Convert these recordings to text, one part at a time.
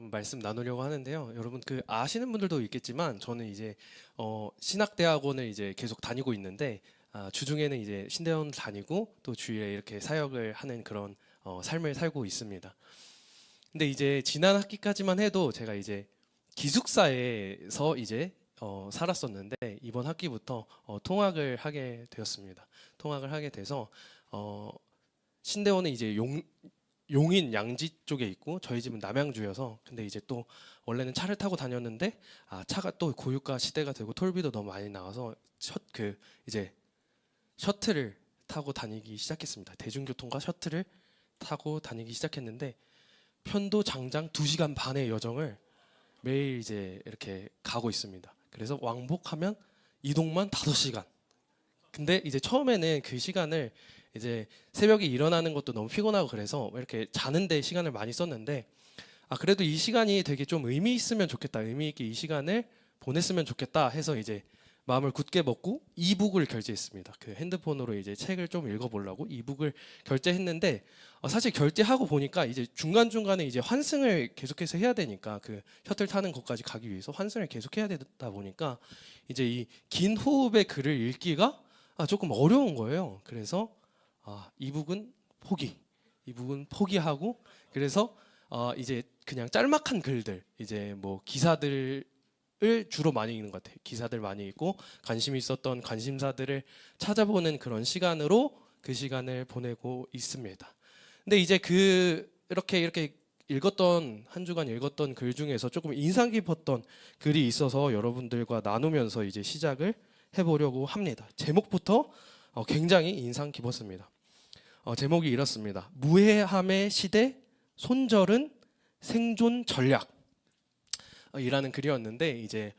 여러분 말씀 나누려고 하는데요. 여러분 그 아시는 분들도 있겠지만 저는 이제 신학대학원을 이제 계속 다니고 있는데 주중에는 이제 신대원 다니고 또 주일에 이렇게 사역을 하는 그런 삶을 살고 있습니다. 근데 이제 지난 학기까지만 해도 제가 이제 기숙사에서 이제 살았었는데 이번 학기부터 통학을 하게 되었습니다. 통학을 하게 돼서 신대원은 이제 용인 양지 쪽에 있고 저희 집은 남양주여서 근데 이제 또 원래는 차를 타고 다녔는데 차가 또 고유가 시대가 되고 톨비도 너무 많이 나와서 이제 셔틀을 타고 다니기 시작했습니다. 대중교통과 셔틀을 타고 다니기 시작했는데 편도 장장 2시간 반의 여정을 매일 이제 이렇게 가고 있습니다. 그래서 왕복하면 이동만 5시간. 근데 이제 처음에는 그 시간을 이제 새벽에 일어나는 것도 너무 피곤하고 그래서 이렇게 자는데 시간을 많이 썼는데 그래도 이 시간이 되게 좀 의미 있으면 좋겠다, 의미 있게 이 시간을 보냈으면 좋겠다 해서 이제 마음을 굳게 먹고 이북을 결제했습니다. 그 핸드폰으로 이제 책을 좀 읽어보려고 이북을 결제했는데 사실 결제하고 보니까 이제 중간중간에 이제 환승을 계속해서 해야 되니까 그 셔틀 타는 것까지 가기 위해서 환승을 계속해야 되다 보니까 이제 이 긴 호흡의 글을 읽기가 조금 어려운 거예요. 그래서 이북은 포기하고 그래서 이제 그냥 짤막한 글들 이제 뭐 기사들을 주로 많이 읽는 것 같아요. 기사들 많이 읽고 관심 있었던 관심사들을 찾아보는 그런 시간으로 그 시간을 보내고 있습니다. 근데 이제 이렇게 읽었던 한 주간 읽었던 글 중에서 조금 인상 깊었던 글이 있어서 여러분들과 나누면서 이제 시작을 해보려고 합니다. 제목부터 굉장히 인상 깊었습니다. 제목이 이렇습니다. 무해함의 시대, 손절은 생존 전략. 이라는 글이었는데 이제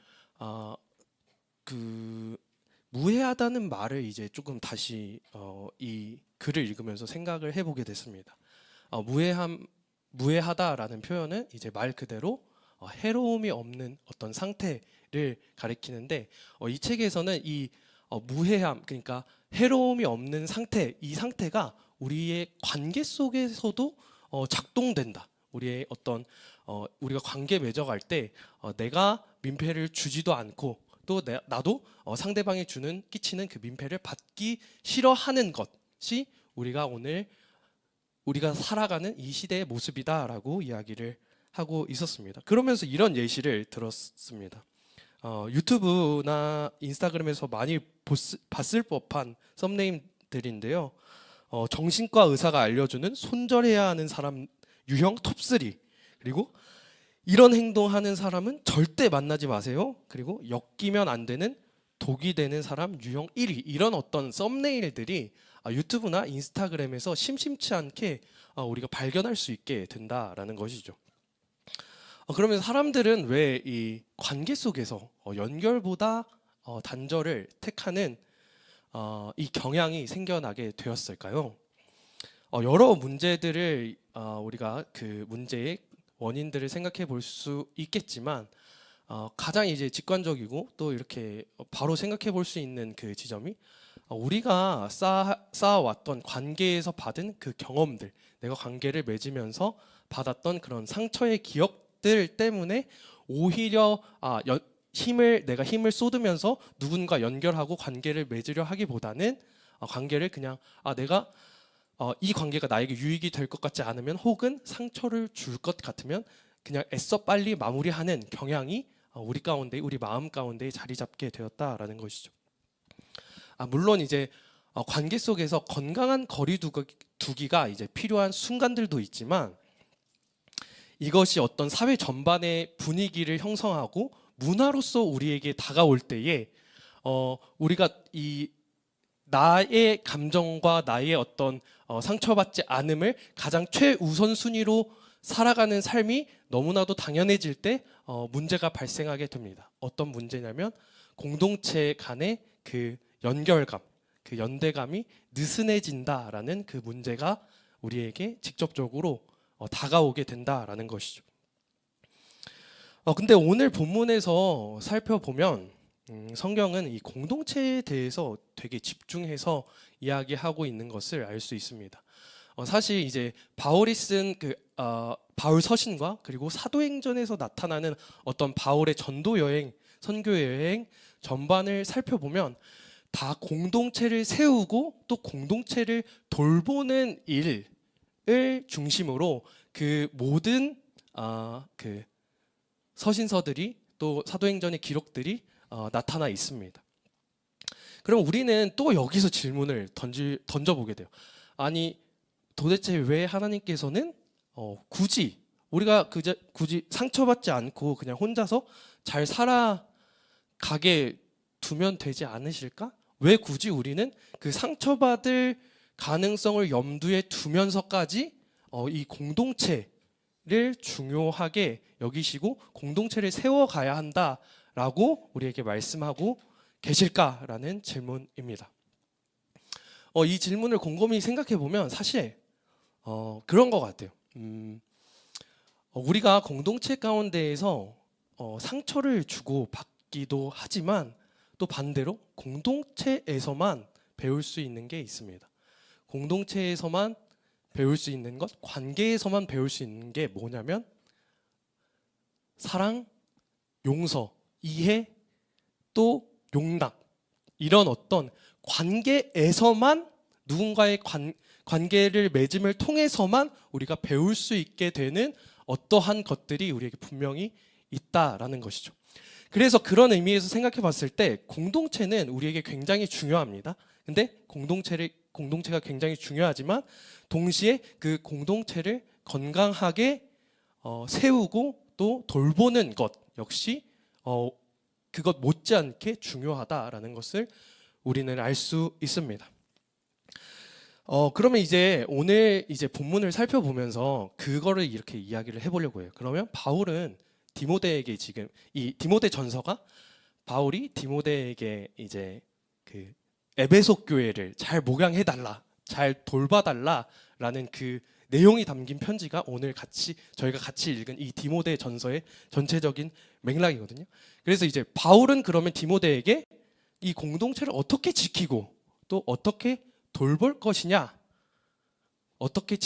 그 무해하다는 말을 이제 조금 다시 이 글을 읽으면서 생각을 해보게 됐습니다. 무해하다라는 표현은 이제 말 그대로 해로움이 없는 어떤 상태를 가리키는데 이 책에서는 이 무해함, 그러니까 해로움이 없는 상태, 이 상태가 우리의 관계 속에서도 작동된다. 우리의 어떤 우리가 관계 맺어갈 때 내가 민폐를 주지도 않고 또 나도 상대방이 끼치는 그 민폐를 받기 싫어하는 것이 우리가 살아가는 이 시대의 모습이다라고 이야기를 하고 있었습니다. 그러면서 이런 예시를 들었습니다. 유튜브나 인스타그램에서 많이 봤을 법한 썸네임들인데요. 정신과 의사가 알려주는 손절해야 하는 사람 유형 톱3, 그리고 이런 행동하는 사람은 절대 만나지 마세요. 그리고 엮이면 안 되는 독이 되는 사람 유형 1위, 이런 어떤 썸네일들이 유튜브나 인스타그램에서 심심치 않게 우리가 발견할 수 있게 된다라는 것이죠. 그러면 사람들은 왜 이 관계 속에서 연결보다 단절을 택하는 이 경향이 생겨나게 되었을까요? 여러 문제들을 우리가 그 문제의 원인들을 생각해 볼 수 있겠지만 가장 이제 직관적이고 또 이렇게 바로 생각해 볼 수 있는 그 지점이 우리가 쌓아왔던 관계에서 받은 그 경험들, 내가 관계를 맺으면서 받았던 그런 상처의 기억들 때문에 오히려 내가 힘을 쏟으면서 누군가 연결하고 관계를 맺으려 하기보다는 관계를 그냥 내가 이 관계가 나에게 유익이 될 것 같지 않으면 혹은 상처를 줄 것 같으면 그냥 애써 빨리 마무리하는 경향이 우리 마음 가운데 자리 잡게 되었다라는 것이죠. 물론 이제 관계 속에서 건강한 거리두기가 이제 필요한 순간들도 있지만 이것이 어떤 사회 전반의 분위기를 형성하고 문화로서 우리에게 다가올 때에 우리가 나의 감정과 나의 어떤 상처받지 않음을 가장 최우선순위로 살아가는 삶이 너무나도 당연해질 때 문제가 발생하게 됩니다. 어떤 문제냐면 공동체 간의 그 연결감, 그 연대감이 느슨해진다라는 그 문제가 우리에게 직접적으로 다가오게 된다라는 것이죠. 근데 오늘 본문에서 살펴보면 성경은 이 공동체에 대해서 되게 집중해서 이야기하고 있는 것을 알 수 있습니다. 사실 이제 바울이 쓴 바울 서신과 그리고 사도행전에서 나타나는 어떤 바울의 전도 여행, 선교 여행 전반을 살펴보면 다 공동체를 세우고 또 공동체를 돌보는 일을 중심으로 그 모든 그 서신서들이 또 사도행전의 기록들이 나타나 있습니다. 그럼 우리는 또 여기서 질문을 던져보게 돼요. 아니 도대체 왜 하나님께서는 굳이 우리가 굳이 상처받지 않고 그냥 혼자서 잘 살아가게 두면 되지 않으실까? 왜 굳이 우리는 그 상처받을 가능성을 염두에 두면서까지 이 공동체를 중요하게 여기시고 공동체를 세워가야 한다라고 우리에게 말씀하고 계실까라는 질문입니다. 이 질문을 곰곰이 생각해 보면 사실 그런 것 같아요. 우리가 공동체 가운데에서 상처를 주고 받기도 하지만 또 반대로 공동체에서만 배울 수 있는 게 있습니다. 공동체에서만 배울 수 있는 것, 관계에서만 배울 수 있는 게 뭐냐면 사랑, 용서, 이해, 또 용납, 이런 어떤 관계에서만 누군가의 관계를 맺음을 통해서만 우리가 배울 수 있게 되는 어떠한 것들이 우리에게 분명히 있다라는 것이죠. 그래서 그런 의미에서 생각해 봤을 때 공동체는 우리에게 굉장히 중요합니다. 근데 공동체가 굉장히 중요하지만 동시에 그 공동체를 건강하게 세우고 또 돌보는 것 역시 그것 못지않게 중요하다라는 것을 우리는 알 수 있습니다. 그러면 이제 오늘 이제 본문을 살펴보면서 그거를 이렇게 이야기를 해보려고 해요. 그러면 바울은 디모데에게 지금 이 디모데 전서가 바울이 디모데에게 이제 그 에베소 교회를 잘 목양해달라, 잘 돌봐달라라는 그 내용이 담긴 편지가 오늘 저희가 같이 읽은 이 디모데 전서의 전체적인 맥락이거든요. 그래서 이제 바울은 그러면 디모데에게 이 공동체를 어떻게 지키고 또 어떻게 돌볼 것이냐, 어떻게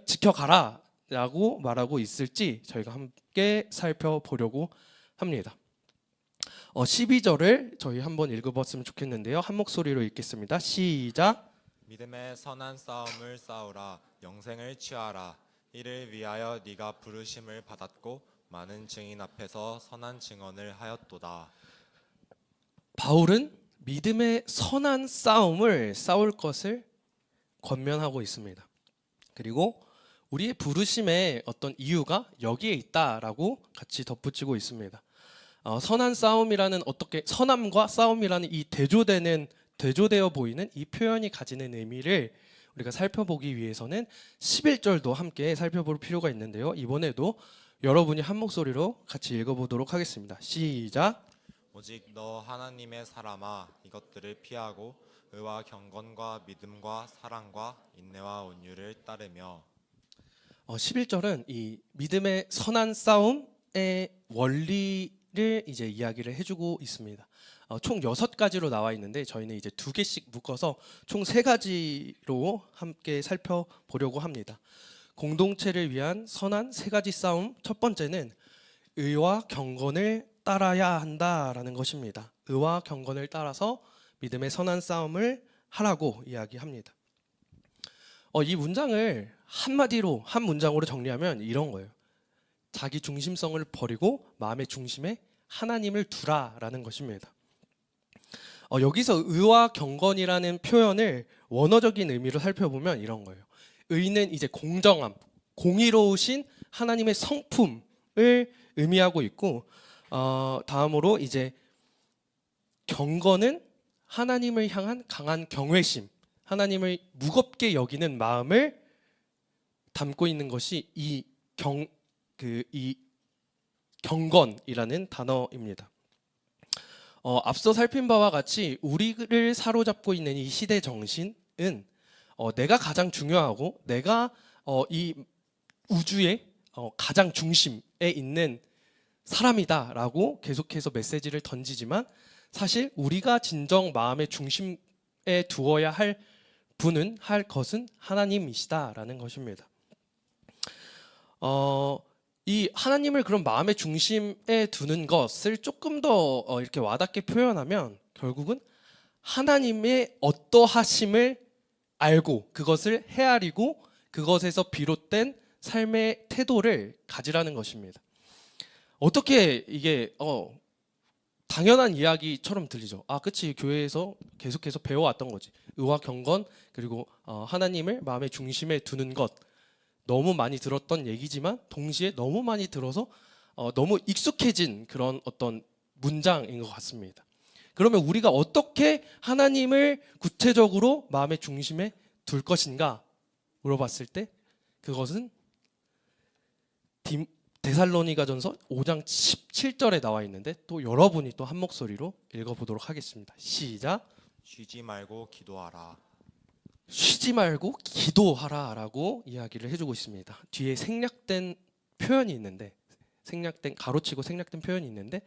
지켜가라 라고 말하고 있을지 저희가 함께 살펴보려고 합니다. 12절을 저희 한번 읽어봤으면 좋겠는데요. 한 목소리로 읽겠습니다. 시작. 믿음의 선한 싸움을 싸우라. 영생을 취하라. 이를 위하여 네가 부르심을 받았고 많은 증인 앞에서 선한 증언을 하였도다. 바울은 믿음의 선한 싸움을 싸울 것을 권면하고 있습니다. 그리고 우리의 부르심의 어떤 이유가 여기에 있다라고 같이 덧붙이고 있습니다. 선한 싸움이라는 어떻게 선함과 싸움이라는 이 대조되어 보이는 이 표현이 가지는 의미를 우리가 살펴보기 위해서는 11절도 함께 살펴볼 필요가 있는데요. 이번에도 여러분이 한 목소리로 같이 읽어보도록 하겠습니다. 시작. 오직 너 하나님의 사람아 이것들을 피하고 의와 경건과 믿음과 사랑과 인내와 온유를 따르며. 11절은 이 믿음의 선한 싸움의 원리를 이제 이야기를 해주고 있습니다. 총 6가지로 나와 있는데 저희는 이제 2개씩 묶어서 총 3가지로 함께 살펴보려고 합니다. 공동체를 위한 선한 3가지 싸움. 첫 번째는 의와 경건을 따라야 한다라는 것입니다. 의와 경건을 따라서 믿음의 선한 싸움을 하라고 이야기합니다. 이 문장을 한 문장으로 정리하면 이런 거예요. 자기 중심성을 버리고 마음의 중심에 하나님을 두라라는 것입니다. 여기서 의와 경건이라는 표현을 원어적인 의미로 살펴보면 이런 거예요. 의는 이제 공정함, 공의로우신 하나님의 성품을 의미하고 있고, 다음으로 이제 경건은 하나님을 향한 강한 경외심, 하나님을 무겁게 여기는 마음을 담고 있는 것이 이 경건이라는 단어입니다. 앞서 살핀 바와 같이 우리를 사로잡고 있는 이 시대 정신은 내가 가장 중요하고 내가 이 우주의 가장 중심에 있는 사람이다라고 계속해서 메시지를 던지지만 사실 우리가 진정 마음의 중심에 두어야 할 것은 하나님이시다라는 것입니다. 이 하나님을 그런 마음의 중심에 두는 것을 조금 더 이렇게 와닿게 표현하면 결국은 하나님의 어떠하심을 알고 그것을 헤아리고 그것에서 비롯된 삶의 태도를 가지라는 것입니다. 어떻게 이게 당연한 이야기처럼 들리죠. 아, 그치. 교회에서 계속해서 배워왔던 거지. 의와 경건 그리고 하나님을 마음의 중심에 두는 것 너무 많이 들었던 얘기지만 동시에 너무 많이 들어서 너무 익숙해진 그런 어떤 문장인 것 같습니다. 그러면 우리가 어떻게 하나님을 구체적으로 마음의 중심에 둘 것인가 물어봤을 때 그것은 데살로니가전서 5장 17절에 나와 있는데 또 여러분이 또 한 목소리로 읽어보도록 하겠습니다. 시작. 쉬지 말고 기도하라. 쉬지 말고 기도하라라고 이야기를 해주고 있습니다. 뒤에 생략된 표현이 있는데 생략된 가로치고 생략된 표현이 있는데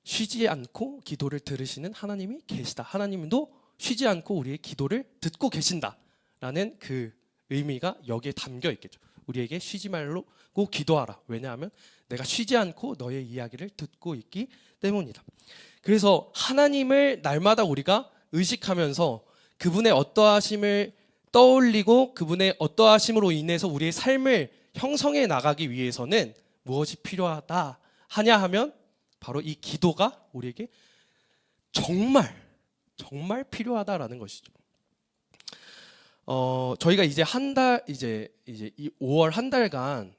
쉬지 않고 기도를 들으시는 하나님이 계시다. 하나님도 쉬지 않고 우리의 기도를 듣고 계신다라는 그 의미가 여기에 담겨 있겠죠. 우리에게 쉬지 말고 기도하라. 왜냐하면 내가 쉬지 않고 너의 이야기를 듣고 있기 때문이다. 그래서 하나님을 날마다 우리가 의식하면서 그분의 어떠하심을 떠올리고 그분의 어떠하심으로 인해서 우리의 삶을 형성해 나가기 위해서는 무엇이 필요하다 하냐 하면 바로 이 기도가 우리에게 정말 필요하다라는 것이죠. 저희가 이제 이 5월 한 달간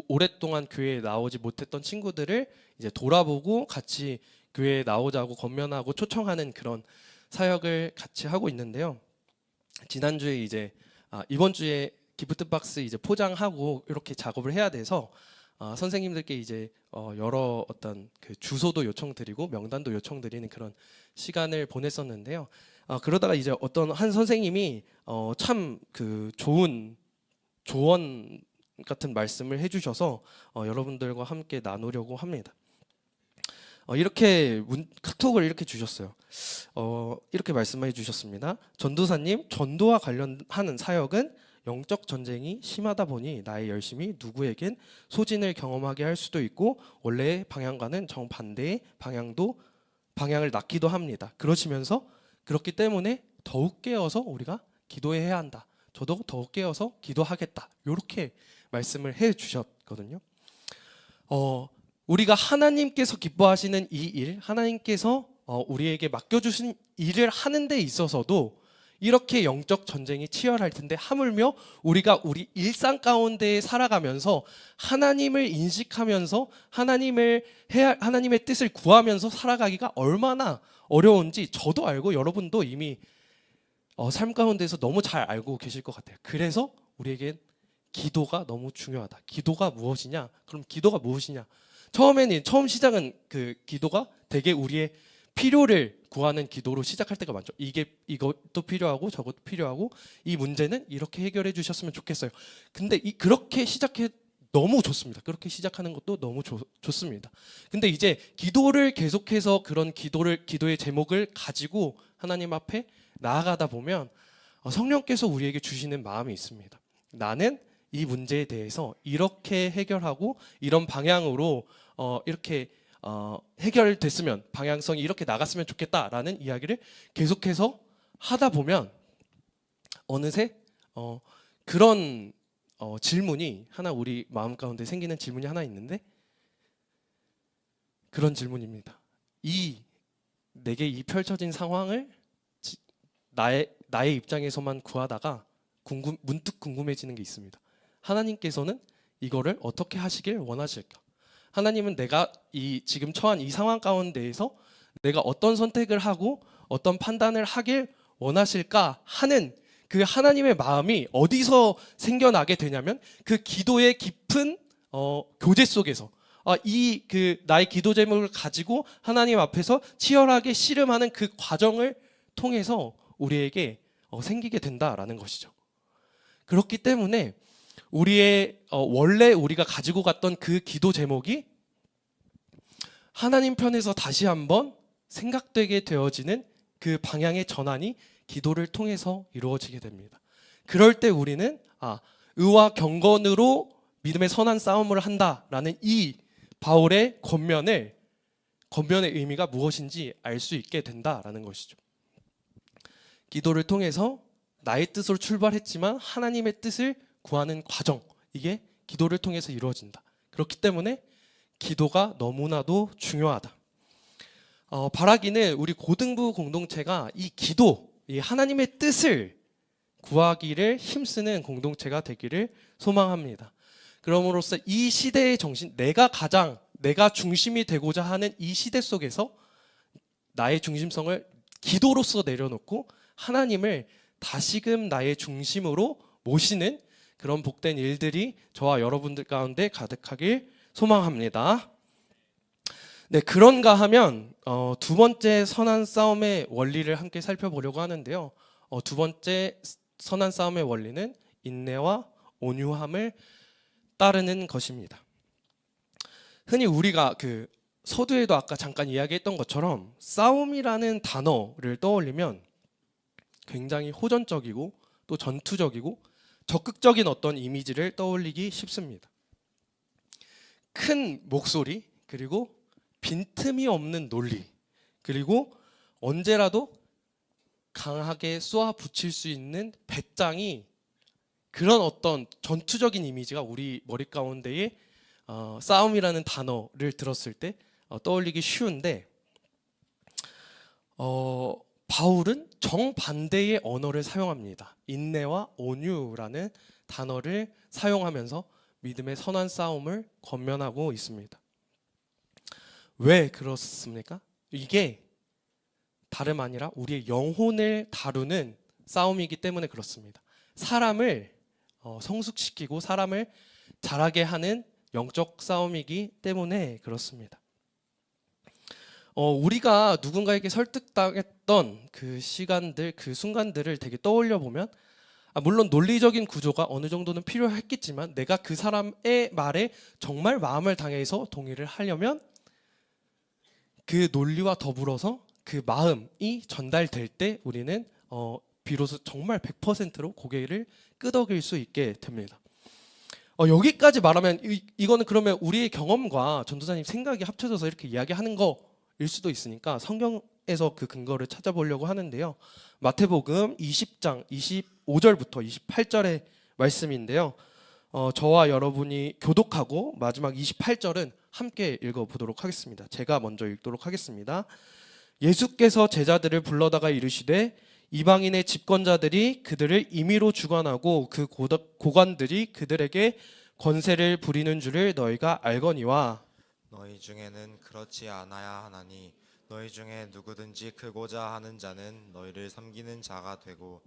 오랫동안 교회에 나오지 못했던 친구들을 이제 돌아보고 같이 교회에 나오자고 권면하고 초청하는 그런 사역을 같이 하고 있는데요. 지난주에 이번 주에 기프트 박스 이제 포장하고 이렇게 작업을 해야 돼서 선생님들께 이제 여러 어떤 그 주소도 요청드리고 명단도 요청드리는 그런 시간을 보냈었는데요. 그러다가 이제 어떤 한 선생님이 참 그 좋은 조언 같은 말씀을 해주셔서 여러분들과 함께 나누려고 합니다. 이렇게 카톡을 이렇게 주셨어요. 이렇게 말씀해 주셨습니다. 전도사님, 전도와 관련하는 사역은 영적 전쟁이 심하다 보니 나의 열심이 누구에겐 소진을 경험하게 할 수도 있고 원래의 방향과는 정반대의 방향을 낳기도 합니다. 그러시면서 그렇기 때문에 더욱 깨어서 우리가 기도해야 한다. 저도 더욱 깨어서 기도하겠다. 이렇게 말씀을 해 주셨거든요. 우리가 하나님께서 기뻐하시는 이 일, 하나님께서 우리에게 맡겨주신 일을 하는 데 있어서도 이렇게 영적 전쟁이 치열할 텐데 하물며 우리가 우리 일상 가운데 살아가면서 하나님을 인식하면서 하나님의 뜻을 구하면서 살아가기가 얼마나 어려운지 저도 알고 여러분도 이미 삶 가운데서 너무 잘 알고 계실 것 같아요. 그래서 우리에겐 기도가 너무 중요하다. 기도가 무엇이냐? 그럼 기도가 무엇이냐? 처음 시작은 그 기도가 되게 우리의 필요를 구하는 기도로 시작할 때가 많죠. 이것도 필요하고 저것도 필요하고 이 문제는 이렇게 해결해 주셨으면 좋겠어요. 근데 그렇게 시작해 너무 좋습니다. 그렇게 시작하는 것도 너무 좋습니다. 근데 이제 기도를 계속해서 그런 기도의 제목을 가지고 하나님 앞에 나아가다 보면 성령께서 우리에게 주시는 마음이 있습니다. 나는 이 문제에 대해서 이렇게 해결하고 이런 방향으로 이렇게 해결됐으면 방향성이 이렇게 나갔으면 좋겠다라는 이야기를 계속해서 하다 보면 어느새 그런 질문이 하나 우리 마음 가운데 생기는 질문이 하나 있는데 그런 질문입니다. 내게 이 펼쳐진 상황을 나의 입장에서만 구하다가 문득 궁금해지는 게 있습니다. 하나님께서는 이거를 어떻게 하시길 원하실까? 하나님은 내가 지금 처한 이 상황 가운데에서 내가 어떤 선택을 하고 어떤 판단을 하길 원하실까 하는 그 하나님의 마음이 어디서 생겨나게 되냐면 그 기도의 깊은 교제 속에서 나의 기도 제목을 가지고 하나님 앞에서 치열하게 씨름하는 그 과정을 통해서 우리에게 생기게 된다라는 것이죠. 그렇기 때문에 원래 우리가 가지고 갔던 그 기도 제목이 하나님 편에서 다시 한번 생각되게 되어지는 그 방향의 전환이 기도를 통해서 이루어지게 됩니다. 그럴 때 우리는 의와 경건으로 믿음의 선한 싸움을 한다라는 이 바울의 권면의 의미가 무엇인지 알 수 있게 된다라는 것이죠. 기도를 통해서 나의 뜻으로 출발했지만 하나님의 뜻을 구하는 과정, 이게 기도를 통해서 이루어진다. 그렇기 때문에 기도가 너무나도 중요하다. 바라기는 우리 고등부 공동체가 이 기도, 이 하나님의 뜻을 구하기를 힘쓰는 공동체가 되기를 소망합니다. 그럼으로써 이 시대의 정신, 내가 중심이 되고자 하는 이 시대 속에서 나의 중심성을 기도로서 내려놓고 하나님을 다시금 나의 중심으로 모시는 그런 복된 일들이 저와 여러분들 가운데 가득하길 소망합니다. 네, 그런가 하면 두 번째 선한 싸움의 원리를 함께 살펴보려고 하는데요. 두 번째 선한 싸움의 원리는 인내와 온유함을 따르는 것입니다. 흔히 우리가 그 서두에도 아까 잠깐 이야기했던 것처럼 싸움이라는 단어를 떠올리면 굉장히 호전적이고 또 전투적이고 적극적인 어떤 이미지를 떠올리기 쉽습니다. 큰 목소리, 그리고 빈틈이 없는 논리, 그리고 언제라도 강하게 쏘아 붙일 수 있는 배짱이, 그런 어떤 전투적인 이미지가 우리 머리 가운데에 싸움이라는 단어를 들었을 때 떠올리기 쉬운데, 바울은 정반대의 언어를 사용합니다. 인내와 온유라는 단어를 사용하면서 믿음의 선한 싸움을 권면하고 있습니다. 왜 그렇습니까? 이게 다름 아니라 우리의 영혼을 다루는 싸움이기 때문에 그렇습니다. 사람을 성숙시키고 사람을 자라게 하는 영적 싸움이기 때문에 그렇습니다. 우리가 누군가에게 설득당했던 그 시간들, 그 순간들을 되게 떠올려 보면, 물론 논리적인 구조가 어느 정도는 필요했겠지만 내가 그 사람의 말에 정말 마음을 당해서 동의를 하려면 그 논리와 더불어서 그 마음이 전달될 때 우리는 비로소 정말 100%로 고개를 끄덕일 수 있게 됩니다. 여기까지 말하면 이거는 그러면 우리의 경험과 전도사님 생각이 합쳐져서 이렇게 이야기하는 거일 수도 있으니까 성경에서 그 근거를 찾아보려고 하는데요. 마태복음 20장 25절부터 28절의 말씀인데요. 저와 여러분이 교독하고 마지막 28절은 함께 읽어보도록 하겠습니다. 제가 먼저 읽도록 하겠습니다. 예수께서 제자들을 불러다가 이르시되 이방인의 집권자들이 그들을 임의로 주관하고 그 고관들이 그들에게 권세를 부리는 줄을 너희가 알거니와 너희 중에는 그렇지 않아야 하나니 너희 중에 누구든지 크고자 하는 자는 너희를 섬기는 자가 되고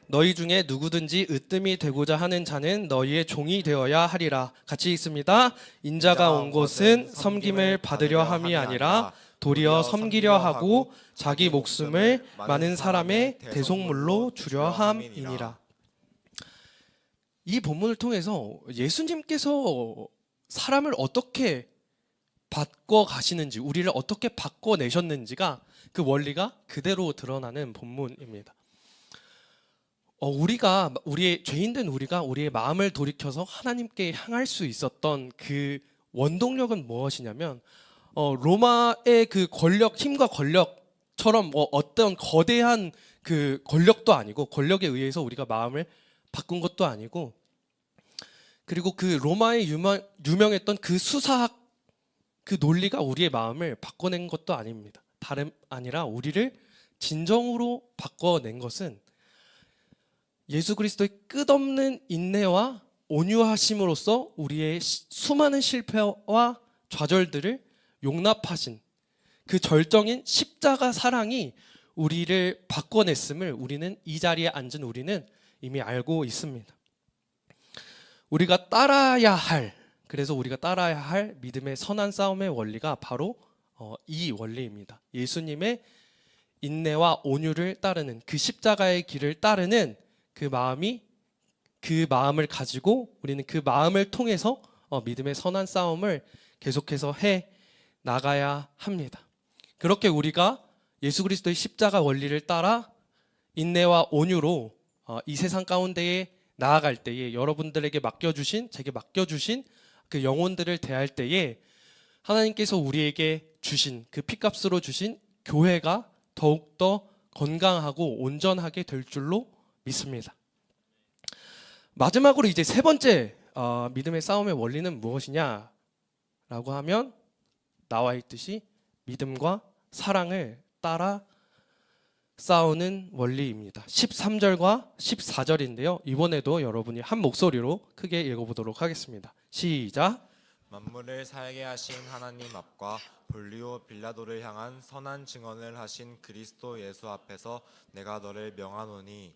너희 중에 누구든지 으뜸이 되고자 하는 자는 너희의 종이 되어야 하리라. 같이 읽습니다. 인자가 온 곳은 섬김을 받으려 함이 아니라 도리어 섬기려 하고 자기 목숨을 많은 사람의 대속물로 주려 함이니라. 이 본문을 통해서 예수님께서 사람을 어떻게 바꿔 가시는지, 우리를 어떻게 바꿔내셨는지가 그 원리가 그대로 드러나는 본문입니다. 우리의 죄인된 우리가 우리의 마음을 돌이켜서 하나님께 향할 수 있었던 그 원동력은 무엇이냐면 로마의 그 힘과 권력처럼 어떤 거대한 그 권력도 아니고, 권력에 의해서 우리가 마음을 바꾼 것도 아니고, 그리고 그 로마의 유명했던 그 수사학 그 논리가 우리의 마음을 바꿔낸 것도 아닙니다. 다름 아니라 우리를 진정으로 바꿔낸 것은 예수 그리스도의 끝없는 인내와 온유하심으로써 우리의 수많은 실패와 좌절들을 용납하신 그 절정인 십자가 사랑이 우리를 바꿔냈음을 우리는, 이 자리에 앉은 우리는 이미 알고 있습니다. 그래서 우리가 따라야 할 믿음의 선한 싸움의 원리가 바로 이 원리입니다. 예수님의 인내와 온유를 따르는, 그 십자가의 길을 따르는 그 마음을 가지고 우리는 그 마음을 통해서 믿음의 선한 싸움을 계속해서 해 나가야 합니다. 그렇게 우리가 예수 그리스도의 십자가 원리를 따라 인내와 온유로 이 세상 가운데에 나아갈 때에 여러분들에게 맡겨주신 제게 맡겨주신 그 영혼들을 대할 때에 하나님께서 우리에게 주신 그 피값으로 주신 교회가 더욱더 건강하고 온전하게 될 줄로 믿습니다. 마지막으로 이제 세 번째 믿음의 싸움의 원리는 무엇이냐라고 하면 나와 있듯이 믿음과 사랑을 따라 싸우는 원리입니다. 13절과 14절인데요. 이번에도 여러분이 한 목소리로 크게 읽어보도록 하겠습니다. 시작. 만물을 살게 하신 하나님 앞과 본리오 빌라도를 향한 선한 증언을 하신 그리스도 예수 앞에서 내가 너를 명하노니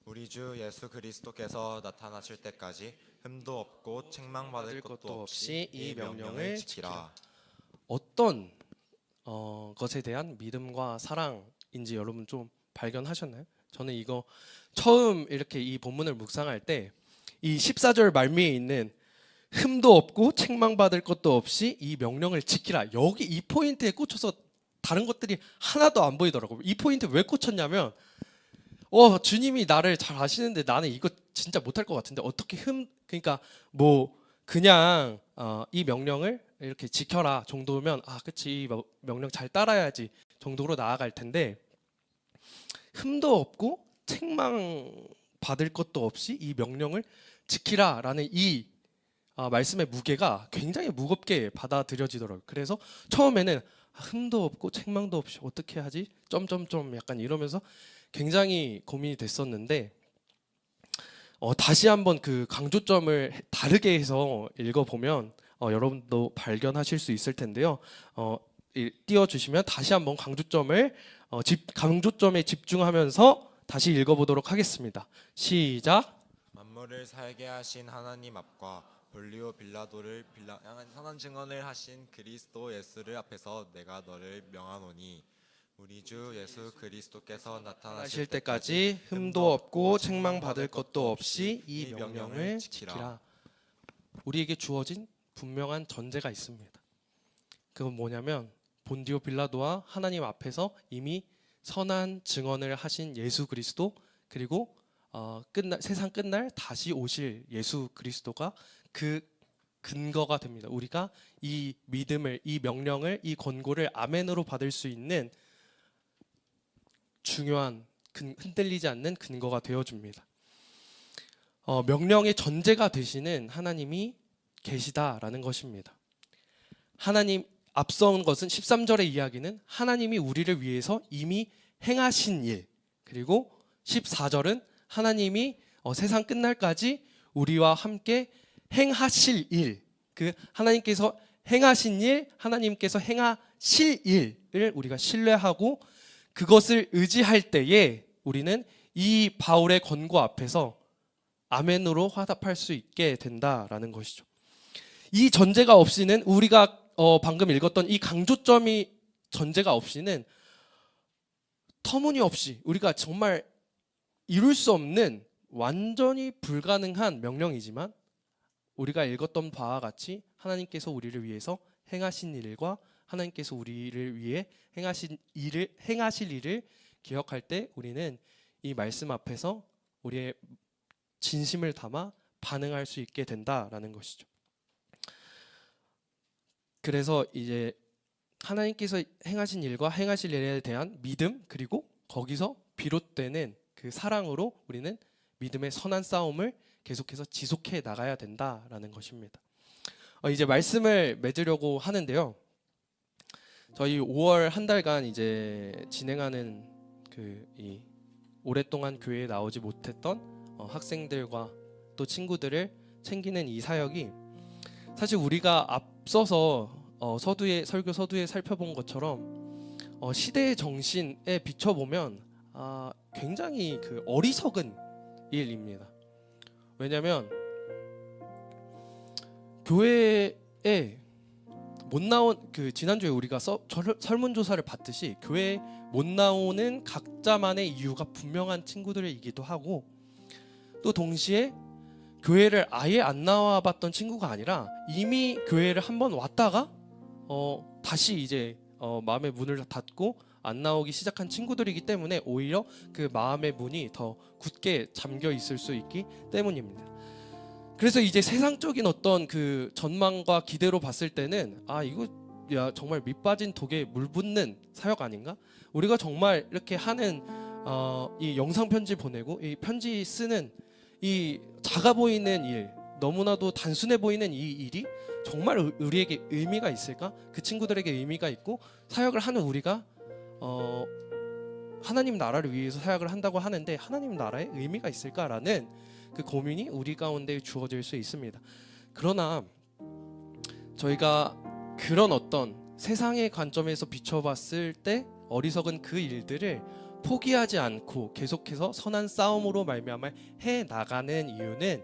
우리 주 예수 그리스도께서 나타나실 때까지 흠도 없고 책망받을 것도 없이 이 명령을 지키라. 어떤 것에 대한 믿음과 사랑인지 여러분 좀 발견하셨나요? 저는 이거 처음 이렇게 이 본문을 묵상할 때 이 14절 말미에 있는 흠도 없고 책망받을 것도 없이 이 명령을 지키라, 여기 이 포인트에 꽂혀서 다른 것들이 하나도 안 보이더라고요. 이 포인트 왜 꽂혔냐면 주님이 나를 잘 아시는데 나는 이거 진짜 못할 것 같은데 어떻게 그러니까 뭐 그냥 이 명령을 이렇게 지켜라 정도면 그치, 이 명령 잘 따라야지 정도로 나아갈 텐데 흠도 없고 책망 받을 것도 없이 이 명령을 지키라라는 이 말씀의 무게가 굉장히 무겁게 받아들여지더라고요. 그래서 처음에는 흠도 없고 책망도 없이 어떻게 하지? 점점점 약간 이러면서 굉장히 고민이 됐었는데 다시 한번 그 강조점을 다르게 해서 읽어보면 여러분도 발견하실 수 있을 텐데요. 띄워주시면 다시 한번 강조점에 집중하면서 다시 읽어보도록 하겠습니다. 시작. 만물을 살게 하신 하나님 앞과 본리오 빌라도를 향한 선한 증언을 하신 그리스도 예수를 앞에서 내가 너를 명하노니 우리 주 예수 그리스도께서 나타나실 때까지 흠도 없고 책망받을 것도 없이 이 명령을 지키라. 우리에게 주어진 분명한 전제가 있습니다. 그건 뭐냐면 본디오 빌라도와 하나님 앞에서 이미 선한 증언을 하신 예수 그리스도, 그리고 세상 끝날 다시 오실 예수 그리스도가 그 근거가 됩니다. 우리가 이 믿음을, 이 명령을, 이 권고를 아멘으로 받을 수 있는 중요한 흔들리지 않는 근거가 되어줍니다. 명령의 전제가 되시는 하나님이 계시다라는 것입니다. 하나님, 앞서온 것은 13절의 이야기는 하나님이 우리를 위해서 이미 행하신 일, 그리고 14절은 하나님이 세상 끝날까지 우리와 함께 행하실 일, 그 하나님께서 행하신 일, 하나님께서 행하실 일을 우리가 신뢰하고 그것을 의지할 때에 우리는 이 바울의 권고 앞에서 아멘으로 화답할 수 있게 된다라는 것이죠. 이 전제가 없이는 우리가 방금 읽었던 이 전제가 없이는 터무니없이 우리가 정말 이룰 수 없는 완전히 불가능한 명령이지만 우리가 읽었던 바와 같이 하나님께서 우리를 위해서 행하신 일과 하나님께서 우리를 위해 행하실 일을 기억할 때 우리는 이 말씀 앞에서 우리의 진심을 담아 반응할 수 있게 된다라는 것이죠. 그래서 이제 하나님께서 행하신 일과 행하실 일에 대한 믿음, 그리고 거기서 비롯되는 그 사랑으로 우리는 믿음의 선한 싸움을 계속해서 지속해 나가야 된다라는 것입니다. 이제 말씀을 맺으려고 하는데요. 저희 5월 한 달간 이제 진행하는 이 오랫동안 교회에 나오지 못했던 학생들과 또 친구들을 챙기는 이 사역이 사실 우리가 앞서서 설교 서두에 살펴본 것처럼 시대의 정신에 비춰보면 굉장히 어리석은 일입니다. 왜냐하면 교회에 못 나온 지난주에 우리가 설문조사를 받듯이 교회에 못 나오는 각자만의 이유가 분명한 친구들이기도 하고, 또 동시에 교회를 아예 안 나와봤던 친구가 아니라 이미 교회를 한번 왔다가 다시 이제 마음의 문을 닫고 안 나오기 시작한 친구들이기 때문에 오히려 그 마음의 문이 더 굳게 잠겨 있을 수 있기 때문입니다. 그래서 이제 세상적인 어떤 그 전망과 기대로 봤을 때는 이거 야 정말 밑 빠진 독에 물 붓는 사역 아닌가? 우리가 정말 이렇게 하는 이 영상 편지 보내고 이 편지 쓰는 이 작아 보이는 일, 너무나도 단순해 보이는 이 일이 정말 우리에게 의미가 있을까? 그 친구들에게 의미가 있고 사역을 하는 우리가 하나님 나라를 위해서 사역을 한다고 하는데 하나님 나라에 의미가 있을까라는 그 고민이 우리 가운데 주어질 수 있습니다. 그러나 저희가 그런 어떤 세상의 관점에서 비춰봤을 때 어리석은 그 일들을 포기하지 않고 계속해서 선한 싸움으로 말미암아 해 나가는 이유는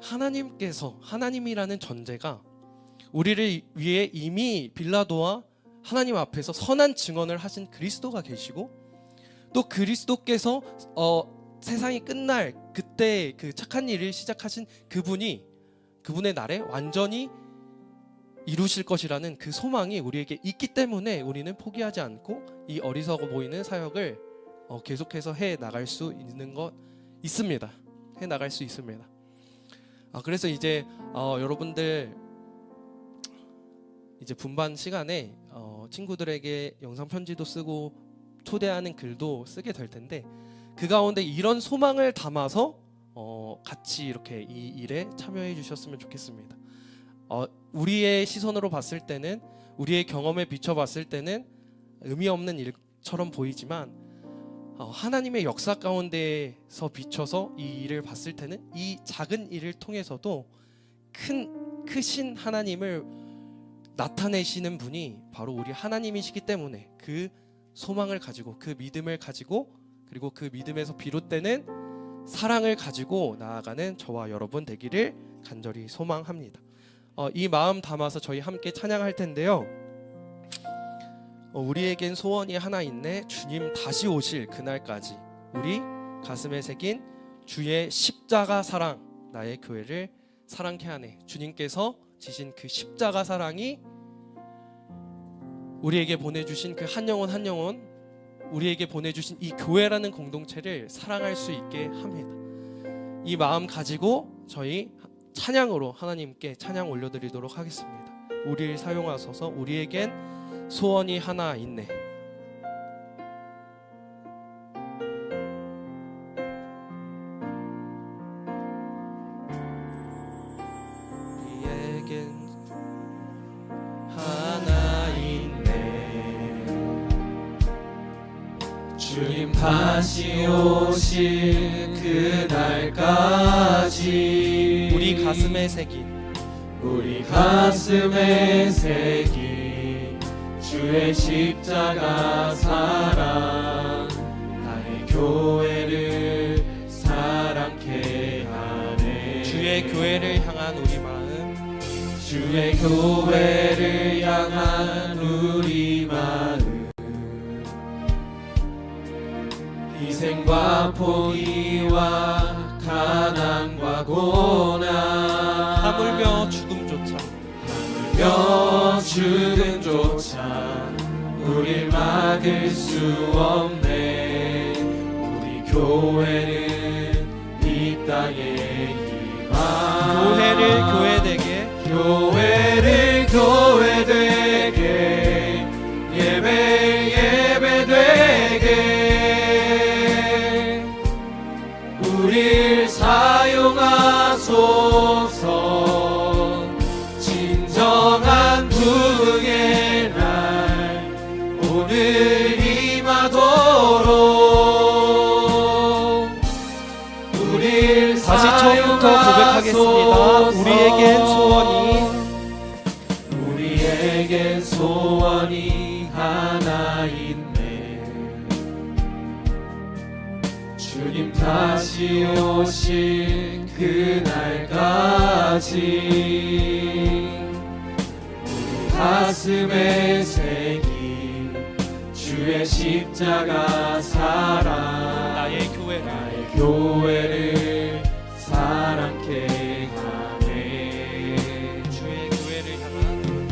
하나님께서 하나님이라는 존재가 우리를 위해 이미 빌라도와 하나님 앞에서 선한 증언을 하신 그리스도가 계시고 또 그리스도께서 세상이 끝날 그때 그 착한 일을 시작하신 그분의 날에 완전히 이루실 것이라는 그 소망이 우리에게 있기 때문에 우리는 포기하지 않고 이 어리석어 보이는 사역을 계속해서 해 나갈 수 있습니다. 해 나갈 수 있습니다. 그래서 이제 여러분들 이제 분반 시간에 친구들에게 영상 편지도 쓰고 초대하는 글도 쓰게 될 텐데 그 가운데 이런 소망을 담아서 같이 이렇게 이 일에 참여해 주셨으면 좋겠습니다. 우리의 시선으로 봤을 때는 우리의 경험에 비춰봤을 때는 의미 없는 일처럼 보이지만 하나님의 역사 가운데서 비춰서 이 일을 봤을 때는 이 작은 일을 통해서도 크신 하나님을 나타내시는 분이 바로 우리 하나님이시기 때문에 그 소망을 가지고 그 믿음을 가지고 그리고 그 믿음에서 비롯되는 사랑을 가지고 나아가는 저와 여러분 되기를 간절히 소망합니다. 이 마음 담아서 저희 함께 찬양할 텐데요. 우리에겐 소원이 하나 있네 주님 다시 오실 그날까지 우리 가슴에 새긴 주의 십자가 사랑 나의 교회를 사랑케 하네. 주님께서 지신 그 십자가 사랑이 우리에게 보내주신 그 한 영혼 우리에게 보내주신 이 교회라는 공동체를 사랑할 수 있게 합니다. 이 마음 가지고 저희 찬양으로 하나님께 찬양 올려드리도록 하겠습니다. 우리를 사용하소서. 우리에겐 소원이 하나 있네. 우리에겐 하나 있네. 주님 다시 오실 그날까지 우리 가슴에 새긴 주의 십자가 사랑 나의 교회를 사랑케 하네. 주의 교회를 향한 우리 마음 주의 교회를 향한 우리 마음 희생과 포기와 가난과 고난 하물며 죽음조차 우릴 막을 수 없네. 우리 교회는 이 땅에 희망 교회를 교회되게 예배되게 우릴 사용하소서. 진정한 부흥의 날 오늘 임하도록 우릴 다시 처음부터 고백하겠습니다. 우리에겐 소원이 하나 있네. 주님 다시 오실 그날까지 우리 가슴에 새긴 주의 십자가 사랑 나의 교회를 사랑케 하네.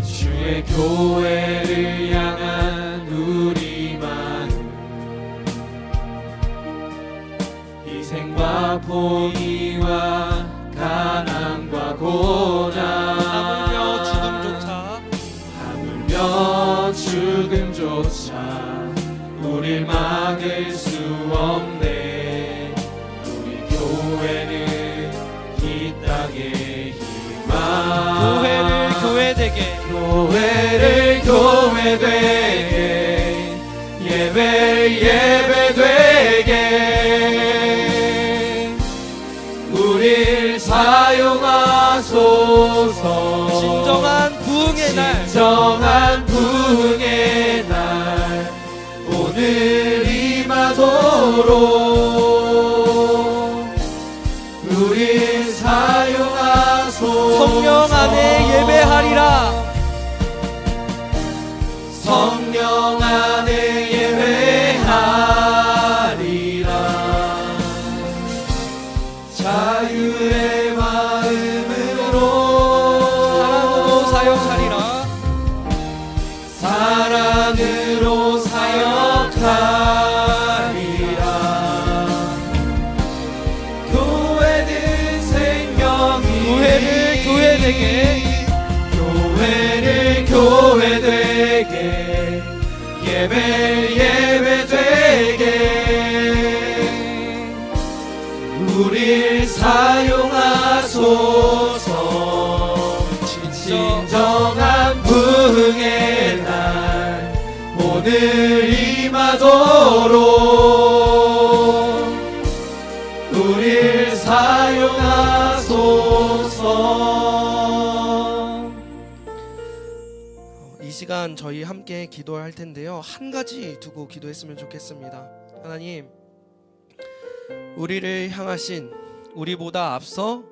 주의 교회를 향한 우리 공의와 가난과 고난 하물며 죽음조차 하물며 죽음조차 우릴 막을 수 없네. 우리 교회는 이 땅의 희망 교회를 교회되게 예배 되게 우릴 사용하소서. 진정한 부흥의 날 진정한 부흥의 날 오늘 임하도록 우릴 사용하소서. 성령 안에 예배하리라. 성령 안에 예배하리라. 자유의 마음으로 사랑으로 사역하리라. 사랑으로 사역하리라. 교회는 생명이 교회를 교회되게 교회를 교회되게 예배 되게 우릴 사용하소서. 진정한 부흥의 날 오늘 임하도록 우릴 사용하소서. 이 시간 저희 함께 기도할 텐데요. 한 가지 두고 기도했으면 좋겠습니다. 하나님, 우리를 향하신 우리보다 앞서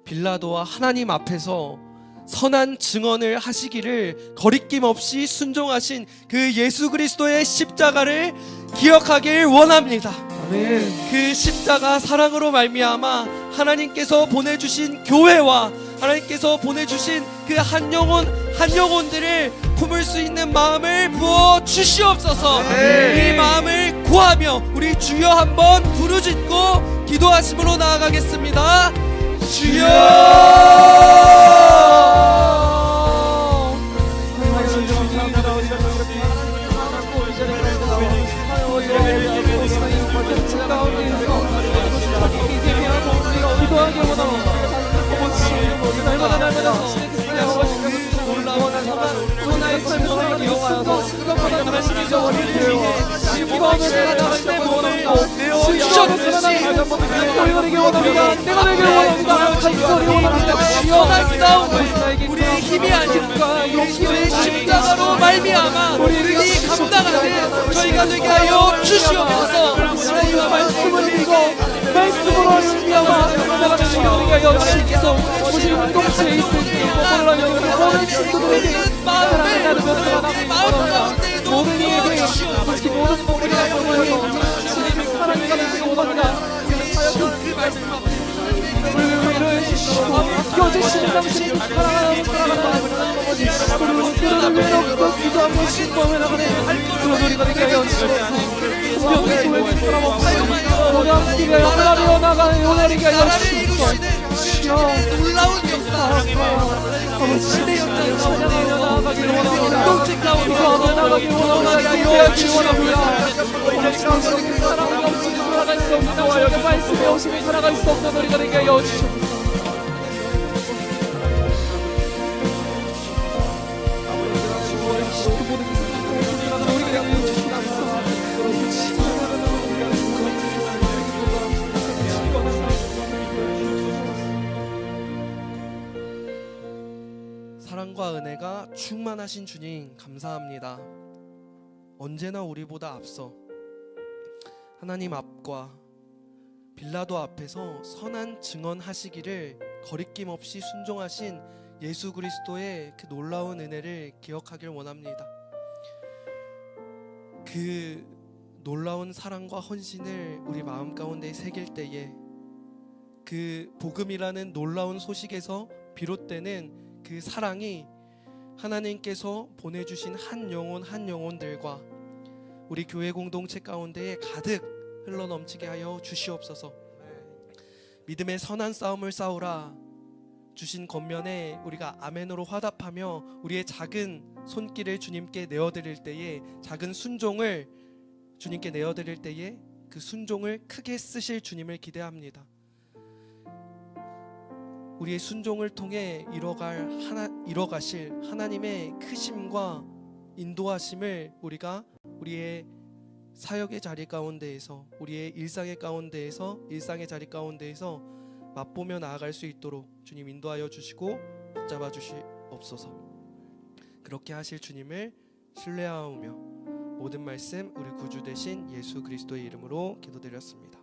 빌라도와 하나님 앞에서 선한 증언을 하시기를 거리낌 없이 순종하신 그 예수 그리스도의 십자가를 기억하길 원합니다. 그 십자가 사랑으로 말미암아 하나님께서 보내주신 교회와 하나님께서 보내주신 그 한 영혼들을 품을 수 있는 마음을 부어 주시옵소서. 이 마음을 구하며 우리 주여 한번 부르짖고 기도하심으로 나아가겠습니다. 주여! 선한 싸움 우리의 힘이 아니라 그리스도의 십자가로 말미암아 우리 감당하는 저희가 되게 하여 주시옵소서. 하나님의 말씀을 읽어 말씀으로 말미암아 감당하는 우리가 하나님께서 우리 공동체에 있으니 마음 가운데 모든 예배 모든 목소리가 주님의 사랑이 가는 오합니다. 그 말씀 앞에 아껴주신 당신을 사랑하는 아버지, 우리 그들을 외롭고 기도하고 신봉을 나가네 그런 우리가 되게 하여 주시옵소서. 명수의 사람을 사용하여 우리 함께 하나님으로 나가는 오늘이게 하여 주시옵소서. 놀라운 역사 아버지 시대 역사를 찬양하여 나아가기를 원합니다. 공동체 가운데 나아가기를 원합니다. 주시기 원합니다. 우리 사랑을 없이 살아갈 수 없는 나와 여기 말씀에 오시면 살아갈 수 없는 우리가 되게 하여 주시옵소서. 사랑과 은혜가 충만하신 주님 감사합니다. 언제나 우리보다 앞서 하나님 앞과 빌라도 앞에서 선한 증언하시기를 거리낌 없이 순종하신 예수 그리스도의 그 놀라운 은혜를 기억하길 원합니다. 그 놀라운 사랑과 헌신을 우리 마음 가운데 새길 때에 그 복음이라는 놀라운 소식에서 비롯되는 그 사랑이 하나님께서 보내주신 한 영혼들과 우리 교회 공동체 가운데에 가득 흘러넘치게 하여 주시옵소서. 믿음의 선한 싸움을 싸우라 주신 겉면에 우리가 아멘으로 화답하며 우리의 작은 손길을 주님께 내어드릴 때에, 작은 순종을 주님께 내어드릴 때에 그 순종을 크게 쓰실 주님을 기대합니다. 우리의 순종을 통해 이뤄가실 하나님의 크심과 인도하심을 우리가 우리의 사역의 자리 가운데에서, 우리의 일상의 자리 가운데에서 맛보며 나아갈 수 있도록 주님 인도하여 주시고 붙잡아 주시옵소서. 그렇게 하실 주님을 신뢰하오며 모든 말씀 우리 구주 되신 예수 그리스도의 이름으로 기도드렸습니다.